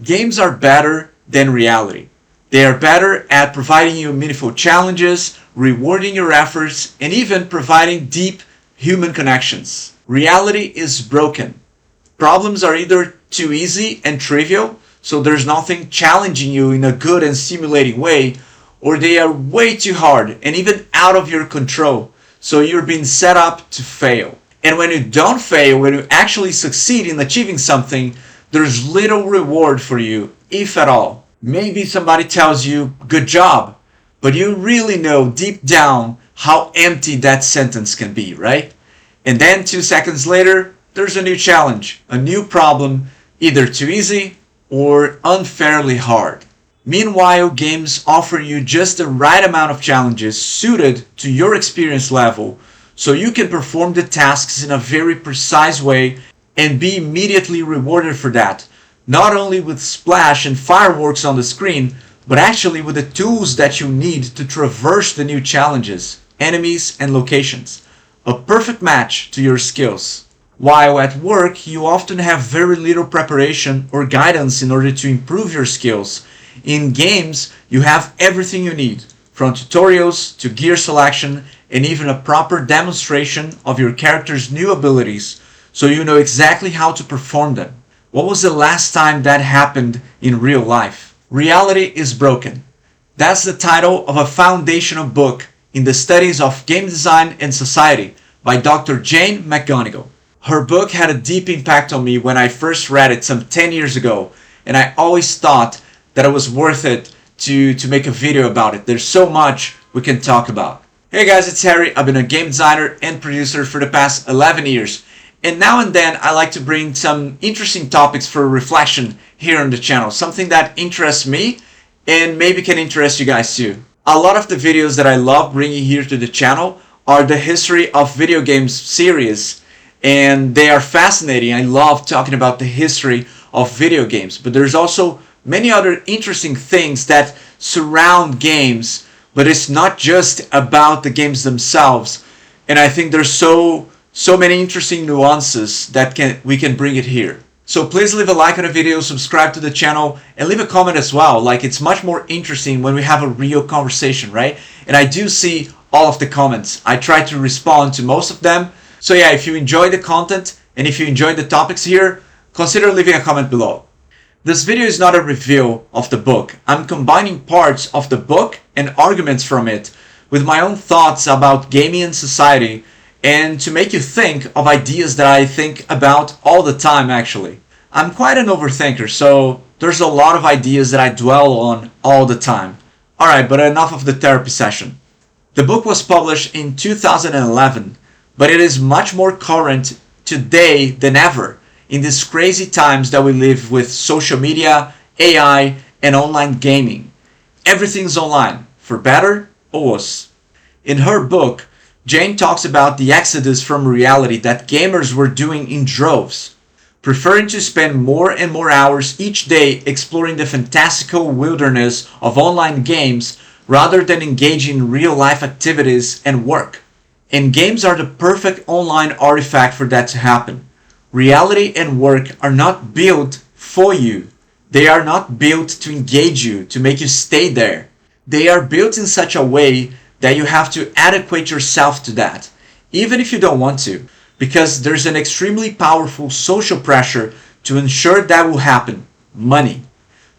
Games are better than reality. They are better at providing you meaningful challenges, rewarding your efforts, and even providing deep human connections. Reality is broken. Problems are either too easy and trivial, so there's nothing challenging you in a good and stimulating way, or they are way too hard and even out of your control, so you're being set up to fail. And when you don't fail, when you actually succeed in achieving something, there's little reward for you, if at all. Maybe somebody tells you, good job, but you really know deep down how empty that sentence can be, right? And then 2 seconds later, there's a new challenge, a new problem, either too easy or unfairly hard. Meanwhile, games offer you just the right amount of challenges suited to your experience level so you can perform the tasks in a very precise way and be immediately rewarded for that, not only with splash and fireworks on the screen, but actually with the tools that you need to traverse the new challenges, enemies, and locations. A perfect match to your skills. While at work, you often have very little preparation or guidance in order to improve your skills. In games, you have everything you need, from tutorials to gear selection and even a proper demonstration of your character's new abilities, so you know exactly how to perform them. When was the last time that happened in real life? Reality is broken. That's the title of a foundational book in the studies of game design and society by Dr. Jane McGonigal. Her book had a deep impact on me when I first read it some 10 years ago, and I always thought that it was worth it to make a video about it. There's so much we can talk about. Hey guys, it's Harry. I've been a game designer and producer for the past 11 years. And now and then I like to bring some interesting topics for reflection here on the channel. Something that interests me and maybe can interest you guys too. A lot of the videos that I love bringing here to the channel are the history of video games series. And they are fascinating. I love talking about the history of video games. But there's also many other interesting things that surround games. But it's not just about the games themselves. And I think there's so many interesting nuances that we can bring it here. So please leave a like on the video, subscribe to the channel, and leave a comment as well. Like, it's much more interesting when we have a real conversation, right? And I do see all of the comments. I try to respond to most of them. So yeah, if you enjoy the content and if you enjoy the topics here, consider leaving a comment below. This video is not a review of the book. I'm combining parts of the book and arguments from it with my own thoughts about gaming and society, and to make you think of ideas that I think about all the time actually. I'm quite an overthinker, so there's a lot of ideas that I dwell on all the time. Alright, but enough of the therapy session. The book was published in 2011, but it is much more current today than ever in these crazy times that we live with social media, AI, and online gaming. Everything's online, for better or worse. In her book, Jane talks about the exodus from reality that gamers were doing in droves, preferring to spend more and more hours each day exploring the fantastical wilderness of online games rather than engaging in real-life activities and work. And games are the perfect online artifact for that to happen. Reality and work are not built for you. They are not built to engage you, to make you stay there. They are built in such a way that you have to adequate yourself to that, even if you don't want to, because there's an extremely powerful social pressure to ensure that will happen. Money.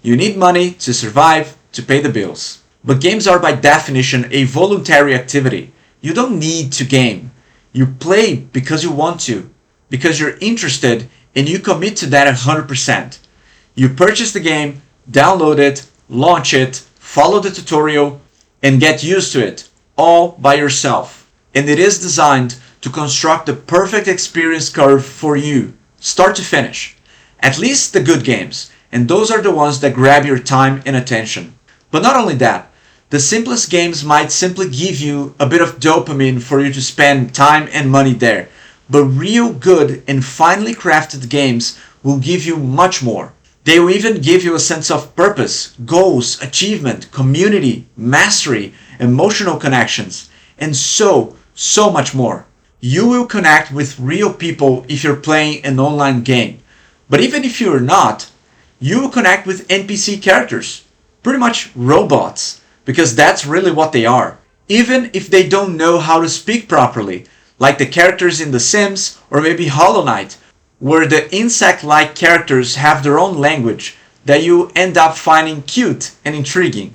You need money to survive, to pay the bills. But games are by definition a voluntary activity. You don't need to game. You play because you want to, because you're interested, and you commit to that 100%. You purchase the game, download it, launch it, follow the tutorial, and get used to it, all by yourself. And it is designed to construct the perfect experience curve for you, start to finish. At least the good games, and those are the ones that grab your time and attention. But not only that, the simplest games might simply give you a bit of dopamine for you to spend time and money there. But real good and finely crafted games will give you much more. They will even give you a sense of purpose, goals, achievement, community, mastery, emotional connections, and so much more. You will connect with real people if you're playing an online game. But even if you're not, You will connect with NPC characters, pretty much robots, because that's really what they are. Even if they don't know how to speak properly, like the characters in The Sims or maybe Hollow Knight, where the insect-like characters have their own language that you end up finding cute and intriguing.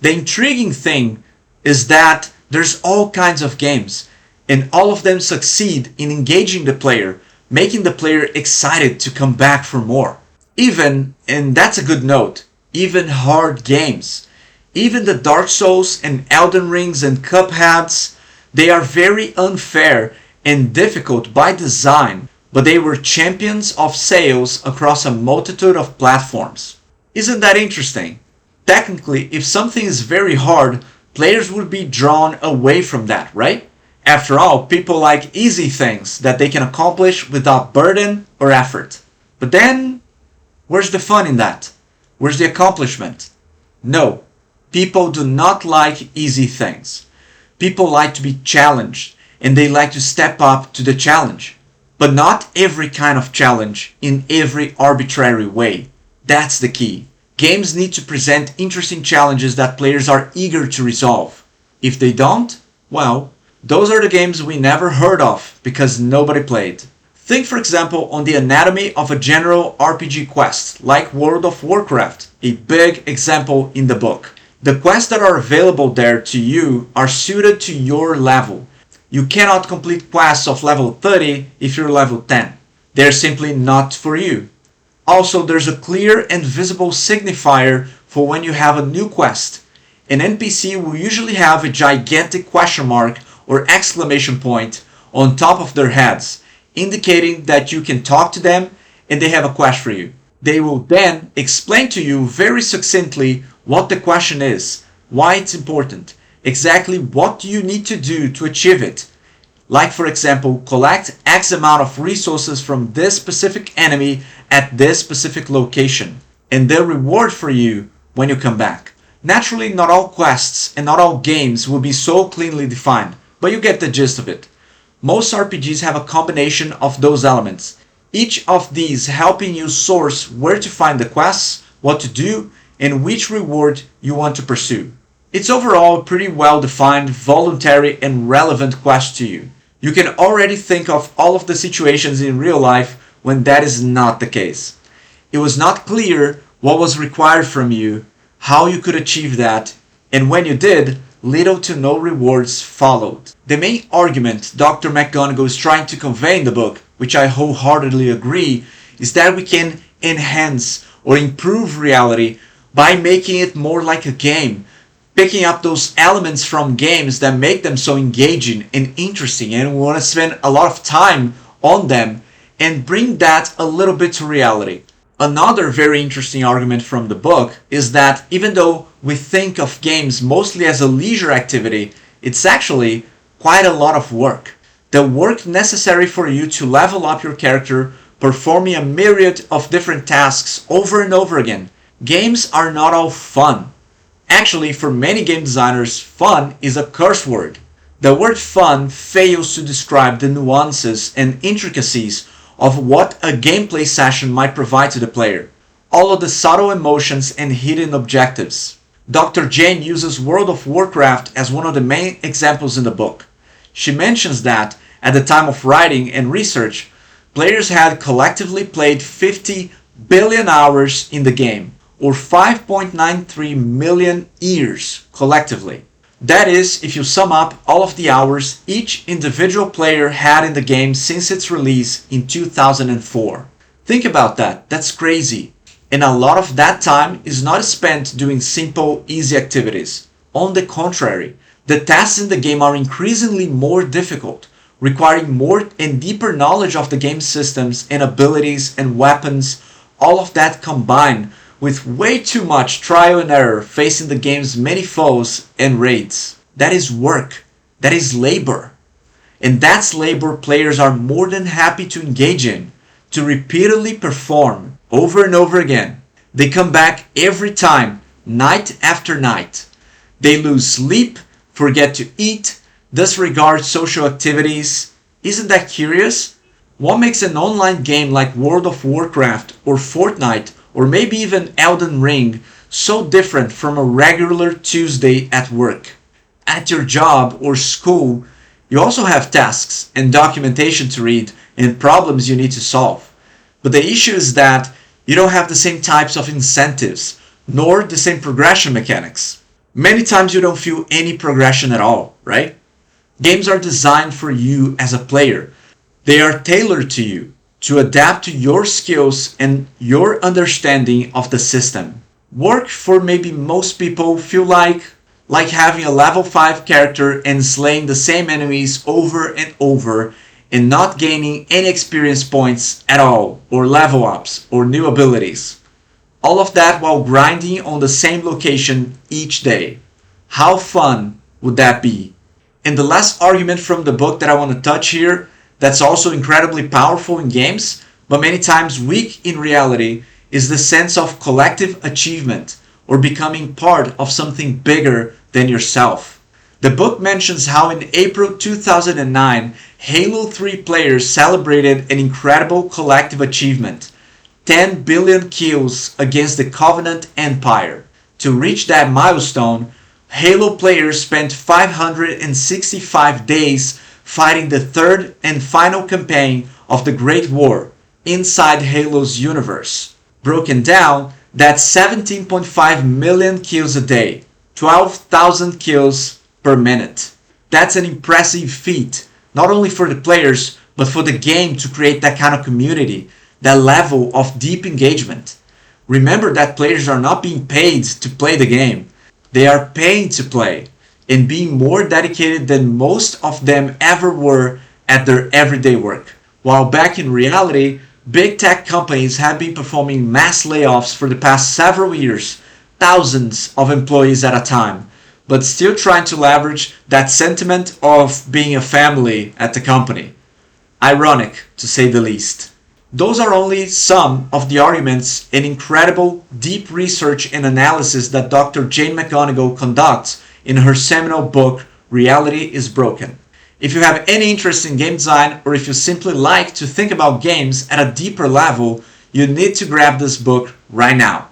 The intriguing thing is that there's all kinds of games, and all of them succeed in engaging the player, making the player excited to come back for more. Even, and that's a good note, even hard games. Even the Dark Souls and Elden Rings and Cupheads, they are very unfair and difficult by design, but they were champions of sales across a multitude of platforms. Isn't that interesting? Technically, if something is very hard, players would be drawn away from that, right? After all, people like easy things that they can accomplish without burden or effort. But then, where's the fun in that? Where's the accomplishment? No, people do not like easy things. People like to be challenged, and they like to step up to the challenge. But not every kind of challenge in every arbitrary way. That's the key. Games need to present interesting challenges that players are eager to resolve. If they don't, well, those are the games we never heard of because nobody played. Think for example on the anatomy of a general RPG quest like World of Warcraft, a big example in the book. The quests that are available there to you are suited to your level. You cannot complete quests of level 30 if you're level 10. They're simply not for you. Also, there's a clear and visible signifier for when you have a new quest. An NPC will usually have a gigantic question mark or exclamation point on top of their heads, indicating that you can talk to them and they have a quest for you. They will then explain to you very succinctly what the question is, why it's important, exactly what you need to do to achieve it. Like for example, collect X amount of resources from this specific enemy at this specific location, and their reward for you when you come back. Naturally, not all quests and not all games will be so cleanly defined, but you get the gist of it. Most RPGs have a combination of those elements, each of these helping you source where to find the quests, what to do, and which reward you want to pursue. It's overall a pretty well defined, voluntary, and relevant quest to you. You can already think of all of the situations in real life when that is not the case. It was not clear what was required from you, how you could achieve that, and when you did, little to no rewards followed. The main argument Dr. McGonigal is trying to convey in the book, which I wholeheartedly agree, is that we can enhance or improve reality by making it more like a game, picking up those elements from games that make them so engaging and interesting, and we want to spend a lot of time on them and bring that a little bit to reality. Another very interesting argument from the book is that even though we think of games mostly as a leisure activity, it's actually quite a lot of work. The work necessary for you to level up your character, performing a myriad of different tasks over and over again. Games are not all fun. Actually, for many game designers, fun is a curse word. The word fun fails to describe the nuances and intricacies of what a gameplay session might provide to the player. All of the subtle emotions and hidden objectives. Dr. Jane uses World of Warcraft as one of the main examples in the book. She mentions that, at the time of writing and research, players had collectively played 50 billion hours in the game, or 5.93 million years collectively. That is, if you sum up all of the hours each individual player had in the game since its release in 2004. Think about that, that's crazy. And a lot of that time is not spent doing simple, easy activities. On the contrary, the tasks in the game are increasingly more difficult, requiring more and deeper knowledge of the game systems and abilities and weapons, all of that combined with way too much trial and error facing the game's many foes and raids. That is work. That is labor. And that's labor players are more than happy to engage in, to repeatedly perform over and over again. They come back every time, night after night. They lose sleep, forget to eat, disregard social activities. Isn't that curious? What makes an online game like World of Warcraft or Fortnite or maybe even Elden Ring, so different from a regular Tuesday at work. At your job or school, you also have tasks and documentation to read and problems you need to solve. But the issue is that you don't have the same types of incentives, nor the same progression mechanics. Many times you don't feel any progression at all, right? Games are designed for you as a player. They are tailored to you to adapt to your skills and your understanding of the system. Work for maybe most people feel like having a level 5 character and slaying the same enemies over and over and not gaining any experience points at all, or level ups, or new abilities. All of that while grinding on the same location each day. How fun would that be? And the last argument from the book that I want to touch here, that's also incredibly powerful in games, but many times weak in reality, is the sense of collective achievement or becoming part of something bigger than yourself. The book mentions how in April 2009, Halo 3 players celebrated an incredible collective achievement: 10 billion kills against the Covenant Empire. To reach that milestone, Halo players spent 565 days fighting the third and final campaign of the Great War inside Halo's universe. Broken down, that's 17.5 million kills a day, 12,000 kills per minute. That's an impressive feat, not only for the players, but for the game to create that kind of community, that level of deep engagement. Remember that players are not being paid to play the game. They are paying to play and being more dedicated than most of them ever were at their everyday work. While back in reality, big tech companies have been performing mass layoffs for the past several years, thousands of employees at a time, but still trying to leverage that sentiment of being a family at the company. Ironic, to say the least. Those are only some of the arguments and incredible deep research and analysis that Dr. Jane McGonigal conducts in her seminal book, Reality is Broken. If you have any interest in game design, or if you simply like to think about games at a deeper level, you need to grab this book right now.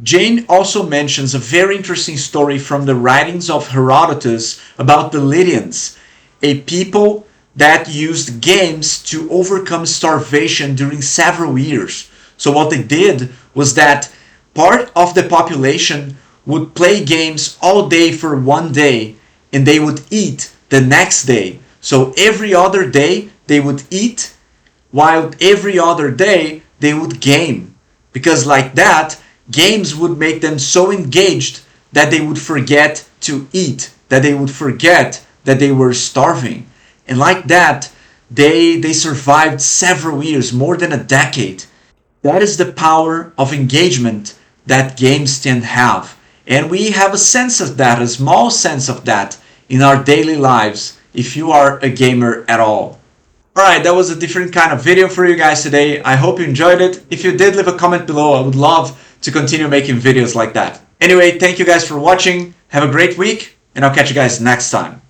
Jane also mentions a very interesting story from the writings of Herodotus about the Lydians, a people that used games to overcome starvation during several years. So what they did was that part of the population would play games all day for one day, and they would eat the next day. So every other day they would eat, while every other day they would game. Because like that, games would make them so engaged that they would forget to eat, that they would forget that they were starving. And like that, they survived several years, more than a decade. That is the power of engagement that games can have. And we have a sense of that, a small sense of that in our daily lives, if you are a gamer at all. Alright, that was a different kind of video for you guys today. I hope you enjoyed it. If you did, leave a comment below. I would love to continue making videos like that. Anyway, thank you guys for watching. Have a great week, and I'll catch you guys next time.